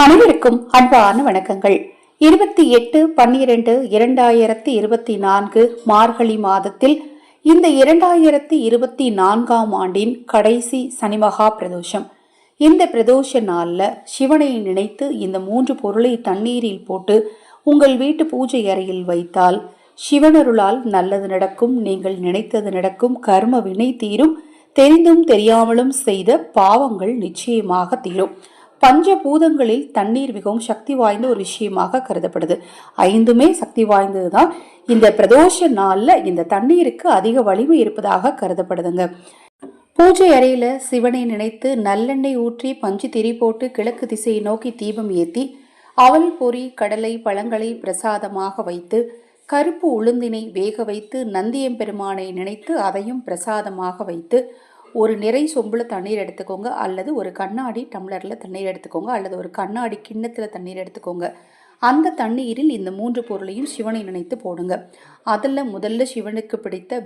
அனைவருக்கும் அன்பான வணக்கங்கள். 28/12/2024 மார்கழி மாதத்தில் இந்த 2024ஆம் ஆண்டின் கடைசி சனிமகா பிரதோஷம். இந்த பிரதோஷ நாள்ல சிவனை நினைத்து இந்த 3 பொருளை தண்ணீரில் போட்டு உங்கள் வீட்டு பூஜை அறையில் வைத்தால் சிவனருளால் நல்லது நடக்கும், நீங்கள் நினைத்தது நடக்கும், கர்ம வினை தீரும், தெரிந்தும் தெரியாமலும் செய்த பாவங்கள் நிச்சயமாக தீரும். பஞ்சபூதங்களில் தண்ணீர் மிகவும் சக்தி வாய்ந்த ஒரு விஷயமாக கருதப்படுது. 5மே சக்தி வாய்ந்ததுதான். இந்த பிரதோஷ நாள்ல இந்த தண்ணீருக்கு அதிக வலிமை இருப்பதாக கருதப்படுதுங்க. பூஜை அறையில சிவனை நினைத்து நல்லெண்ணெய் ஊற்றி பஞ்சு திரி போட்டு கிழக்கு திசையை நோக்கி தீபம் ஏற்றி அவல் பொறி கடலை பழங்களை பிரசாதமாக வைத்து கருப்பு உளுந்தினை வேக வைத்து நந்தியம்பெருமானை நினைத்து அதையும் பிரசாதமாக வைத்து ஒரு நிறை சொம்புல தண்ணீர் எடுத்துக்கோங்க, அல்லது ஒரு கண்ணாடி டம்ளர்ல தண்ணீர் எடுத்துக்கோங்க, அல்லது ஒரு கண்ணாடி கிண்ணத்துல தண்ணீர் எடுத்துக்கோங்க. அந்த தண்ணீரில் இந்த 3 பொருளையும் சிவனை நினைத்து போடுங்க. அதில் முதல்ல சிவனுக்கு பிடித்த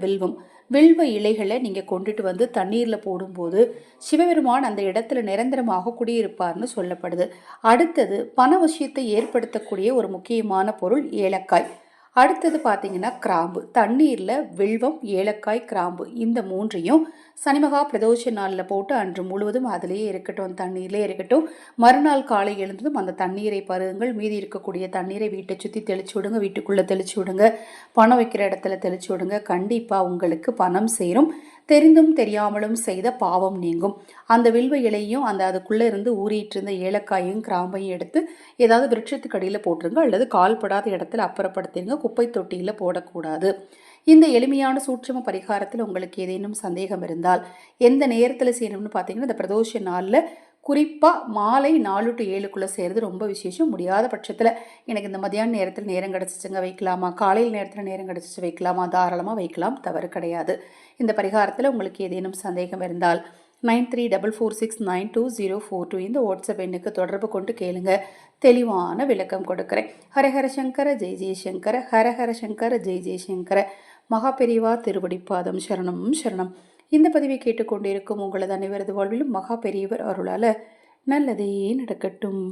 வில்வ இலைகளை நீங்கள் கொண்டுட்டு வந்து தண்ணீரில் போடும்போது சிவபெருமான் அந்த இடத்துல நிரந்தரமாக குடியிருப்பார்னு சொல்லப்படுது. அடுத்தது பண விஷயத்தை ஏற்படுத்தக்கூடிய ஒரு முக்கியமான பொருள் ஏலக்காய். அடுத்தது பார்த்தீங்கன்னா கிராம்பு. தண்ணீரில் வில்வம், ஏலக்காய், கிராம்பு இந்த 3ஐயும் சனிமகா பிரதோஷ நாளில் போட்டு அன்று முழுவதும் அதிலேயே இருக்கட்டும், தண்ணீர்லேயே இருக்கட்டும். மறுநாள் காலை எழுந்ததும் அந்த தண்ணீரை பருகுங்கள். மீதி இருக்கக்கூடிய தண்ணீரை வீட்டை சுற்றி தெளிச்சு விடுங்க, வீட்டுக்குள்ளே தெளிச்சு விடுங்க, பணம் வைக்கிற இடத்துல தெளிச்சு விடுங்க. கண்டிப்பாக உங்களுக்கு பணம் சேரும். தெரிந்தும் தெரியாமலும் செய்த பாவம் நீங்கும். அந்த வில்வ இலையும் அதுக்குள்ளே இருந்து ஊறிட்டு இருந்த ஏலக்காயும் கிராம்பையும் எடுத்து ஏதாவது விருட்சத்துக்கு அடியில் போட்டுருங்க, அல்லது கால்படாத இடத்துல அப்புறப்படுத்திடுங்க. குப்பை தொட்டியில் போடக்கூடாது. இந்த எளிமையான சூட்சம பரிகாரத்தில் உங்களுக்கு ஏதேனும் சந்தேகம் இருந்தால் எந்த நேரத்தில் செய்யணும்னு பார்த்தீங்கன்னா, இந்த பிரதோஷ நாளில் குறிப்பாக மாலை 4 to 7க்குள்ளே செய்கிறது ரொம்ப விசேஷம். முடியாத பட்சத்தில் எனக்கு இந்த மதியான நேரத்தில் நேரம் கிடச்சிச்சுங்க வைக்கலாமா, காலையில் நேரத்தில் நேரம் கிடச்சிச்சு வைக்கலாமா, தாராளமாக வைக்கலாம், தவறு கிடையாது. இந்த பரிகாரத்தில் உங்களுக்கு ஏதேனும் சந்தேகம் இருந்தால் 9344692042 இந்த வாட்ஸ்அப் எண்ணுக்கு தொடர்பு கொண்டு கேளுங்க. தெளிவான விளக்கம் கொடுக்குறேன். ஹரஹர சங்கர ஜெய் ஜெய்சங்கர, ஹரஹர சங்கர ஜெய் ஜெய்சங்கர. மகா பெரியவா திருவடிப்பாதம் சரணம் சரணம். இந்த பதிவை கேட்டுக்கொண்டிருக்கும் உங்களது அனைவரது வாழ்விலும் மகா பெரியவர் அருளால் நல்லதே நடக்கட்டும்.